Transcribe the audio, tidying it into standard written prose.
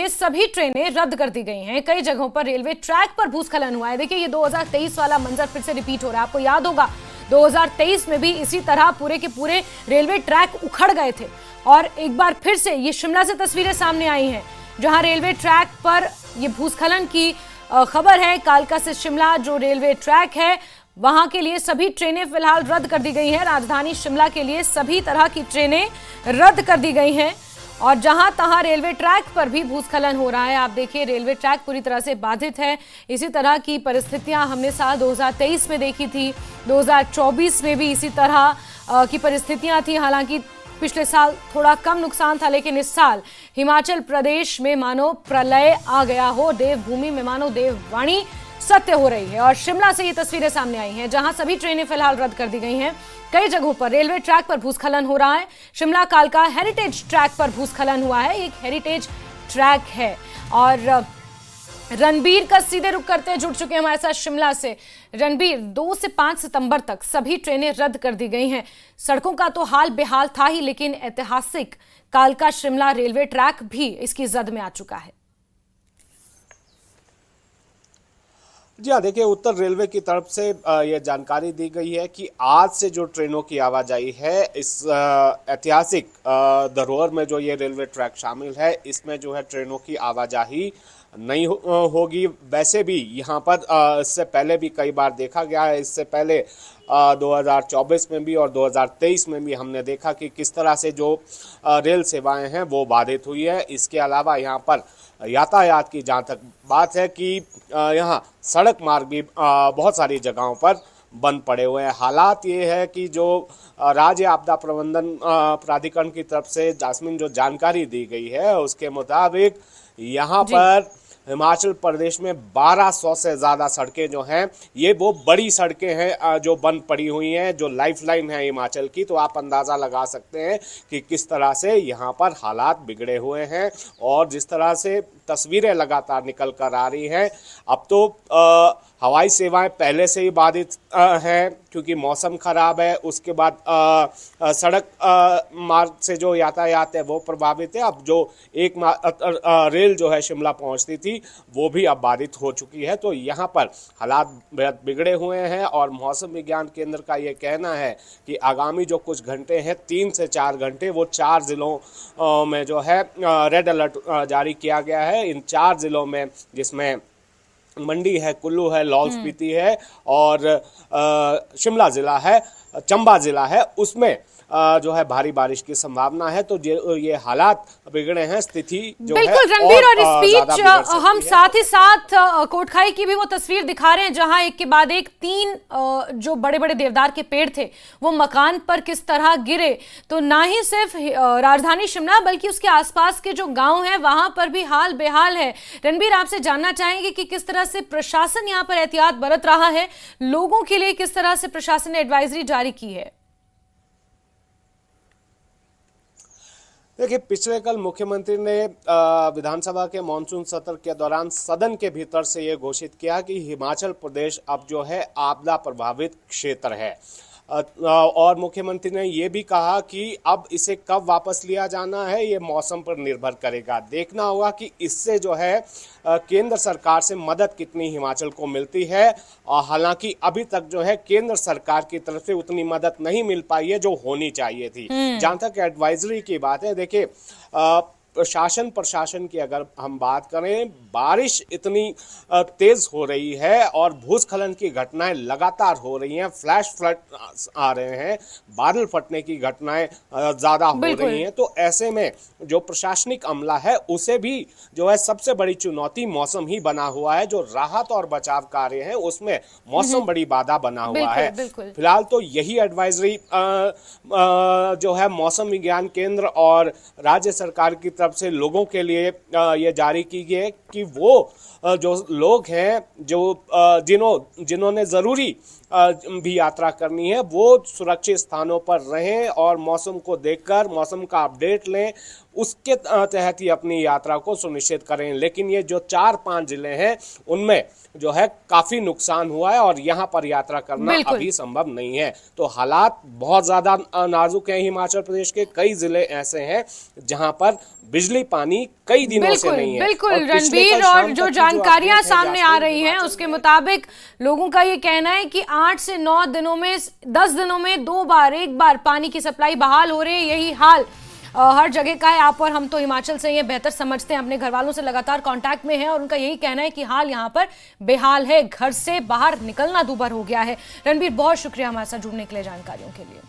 लिए सभी ट्रेनें रद्द कर दी गई हैं। कई जगहों पर रेलवे ट्रैक पर भूस्खलन हुआ है। देखिए, ये 2023 वाला मंजर फिर से रिपीट हो रहा है। आपको याद होगा 2023 में भी इसी तरह पूरे के पूरे रेलवे ट्रैक उखड़ गए थे और एक बार फिर से ये शिमला से तस्वीरें सामने आई हैं, जहां रेलवे ट्रैक पर ये भूस्खलन की खबर है। कालका से शिमला जो रेलवे ट्रैक है, वहां के लिए सभी ट्रेनें फिलहाल रद्द कर दी गई हैं। राजधानी शिमला के लिए सभी तरह की ट्रेनें रद्द कर दी गई हैं और जहां तहां रेलवे ट्रैक पर भी भूस्खलन हो रहा है। आप देखिए, रेलवे ट्रैक पूरी तरह से बाधित है। इसी तरह की परिस्थितियां हमने साल 2023 में देखी थी, 2024 में भी इसी तरह की परिस्थितियां थी। हालांकि पिछले साल थोड़ा कम नुकसान था, लेकिन इस साल हिमाचल प्रदेश में मानो प्रलय आ गया हो, देवभूमि में मानो देववाणी सत्य हो रही है। और शिमला से ये तस्वीरें सामने आई हैं, जहां सभी ट्रेनें फिलहाल रद्द कर दी गई हैं। कई जगहों पर रेलवे ट्रैक पर भूस्खलन हो रहा है। शिमला कालका हेरिटेज ट्रैक पर भूस्खलन हुआ है। एक हेरिटेज ट्रैक है और रणबीर का सीधे रुख करते जुड़ चुके हैं हमारे साथ शिमला से। रणबीर, 2 से 5 सितंबर तक सभी ट्रेनें रद्द कर दी गई हैं। सड़कों का तो हाल बेहाल था ही, लेकिन ऐतिहासिक कालका शिमला रेलवे ट्रैक भी इसकी जद में आ चुका है। जी हाँ, देखिए, उत्तर रेलवे की तरफ से ये जानकारी दी गई है कि आज से जो ट्रेनों की आवाजाही है, इस ऐतिहासिक धरोहर में जो ये रेलवे ट्रैक शामिल है, इसमें जो है ट्रेनों की आवाजाही नहीं होगी। वैसे भी यहाँ पर इससे पहले भी कई बार देखा गया है। इससे पहले 2024 में भी और 2023 में भी हमने देखा कि किस तरह से जो रेल सेवाएं हैं वो बाधित हुई है। इसके अलावा यहाँ पर यातायात की जहाँ तक बात है कि यहाँ सड़क मार्ग भी बहुत सारी जगहों पर बंद पड़े हुए हैं। हालात ये है कि जो राज्य आपदा प्रबंधन प्राधिकरण की तरफ से जास्मिन जो जानकारी दी गई है, उसके मुताबिक यहाँ पर हिमाचल प्रदेश में 1200 से ज़्यादा सड़कें जो हैं, ये वो बड़ी सड़कें हैं जो बंद पड़ी हुई हैं, जो लाइफलाइन है हिमाचल की। तो आप अंदाज़ा लगा सकते हैं कि किस तरह से यहाँ पर हालात बिगड़े हुए हैं और जिस तरह से तस्वीरें लगातार निकल कर आ रही हैं। अब तो हवाई सेवाएं पहले से ही बाधित हैं क्योंकि मौसम खराब है। उसके बाद सड़क मार्ग से जो यातायात है वो प्रभावित है। अब जो एक रेल जो है शिमला पहुंचती थी, वो भी अब बाधित हो चुकी है। तो यहाँ पर हालात बेहद बिगड़े हुए हैं और मौसम विज्ञान केंद्र का ये कहना है कि आगामी जो कुछ घंटे हैं, 3 से 4 घंटे, वो 4 जिलों में जो है रेड अलर्ट जारी किया गया है। इन 4 जिलों में, जिसमें मंडी है, कुल्लू है, लाहौल स्पीति है और शिमला जिला है, चंबा जिला है, उसमें जो है भारी बारिश की संभावना है। तो ये हालात बिगड़े हैं, स्थिति जो बिल्कुल है रणबीर, और इस बीच हम साथ ही साथ कोटखाई की भी वो तस्वीर दिखा रहे हैं, जहां एक के बाद एक 3 जो बड़े बड़े देवदार के पेड़ थे वो मकान पर किस तरह गिरे। तो ना ही सिर्फ राजधानी शिमला बल्कि उसके आसपास के जो गांव हैं वहां पर भी हाल बेहाल है। रणबीर, आपसे जानना चाहेंगे कि किस तरह से प्रशासन यहां पर एहतियात बरत रहा है, लोगों के लिए किस तरह से प्रशासन ने एडवाइजरी जारी की है। देखिए, पिछले कल मुख्यमंत्री ने विधानसभा के मानसून सत्र के दौरान सदन के भीतर से ये घोषित किया कि हिमाचल प्रदेश अब जो है आपदा प्रभावित क्षेत्र है। और मुख्यमंत्री ने ये भी कहा कि अब इसे कब वापस लिया जाना है, ये मौसम पर निर्भर करेगा। देखना होगा कि इससे जो है केंद्र सरकार से मदद कितनी हिमाचल को मिलती है। हालांकि अभी तक जो है केंद्र सरकार की तरफ से उतनी मदद नहीं मिल पाई है जो होनी चाहिए थी। जहां तक एडवाइजरी की बात है, देखिए, प्रशासन की अगर हम बात करें, बारिश इतनी तेज हो रही है और भूस्खलन की घटनाएं लगातार हो रही हैं, फ्लैश फ्लड आ रहे हैं, बादल फटने की घटनाएं ज़्यादा हो रही हैं। तो ऐसे में जो प्रशासनिक अमला है, उसे भी जो है सबसे बड़ी चुनौती मौसम ही बना हुआ है। जो राहत और बचाव कार्य है उसमें मौसम बड़ी बाधा बना हुआ है। फिलहाल तो यही एडवाइजरी जो है मौसम विज्ञान केंद्र और राज्य सरकार की तरफ से लोगों के लिए ये जारी की गई है कि वो जो लोग हैं, जो जिन्होंने ज़रूरी भी यात्रा करनी है, वो सुरक्षित स्थानों पर रहें और मौसम को देखकर मौसम का अपडेट लें, उसके तहत ही अपनी यात्रा को सुनिश्चित करें। लेकिन ये जो 4-5 जिले हैं, उनमें जो है काफ़ी नुकसान हुआ है और यहाँ पर यात्रा करना अभी संभव नहीं है। तो हालात बहुत ज़्यादा नाजुक हैं। हिमाचल प्रदेश के कई जिले ऐसे हैं जहाँ पर बिजली पानी कई दिनों से बिल्कुल नहीं है। बिल्कुल और पिछले रणबीर, कल शाम और तक जो की जानकारियां अपडेट है सामने आ जासप्रीत रही हैं हिमाचल उसके में, मुताबिक लोगों का ये कहना है कि 8 से 9 दिनों में, 10 दिनों में 2 बार, एक बार पानी की सप्लाई बहाल हो रही है। यही हाल हर जगह का है। आप और हम तो हिमाचल से ये बेहतर समझते हैं, अपने घर वालों से लगातार कांटेक्ट में हैं और उनका यही कहना है कि हाल यहाँ पर बेहाल है, घर से बाहर निकलना दूभर हो गया है। रणबीर, बहुत शुक्रिया हमारे साथ जुड़ने के लिए, जानकारियों के लिए।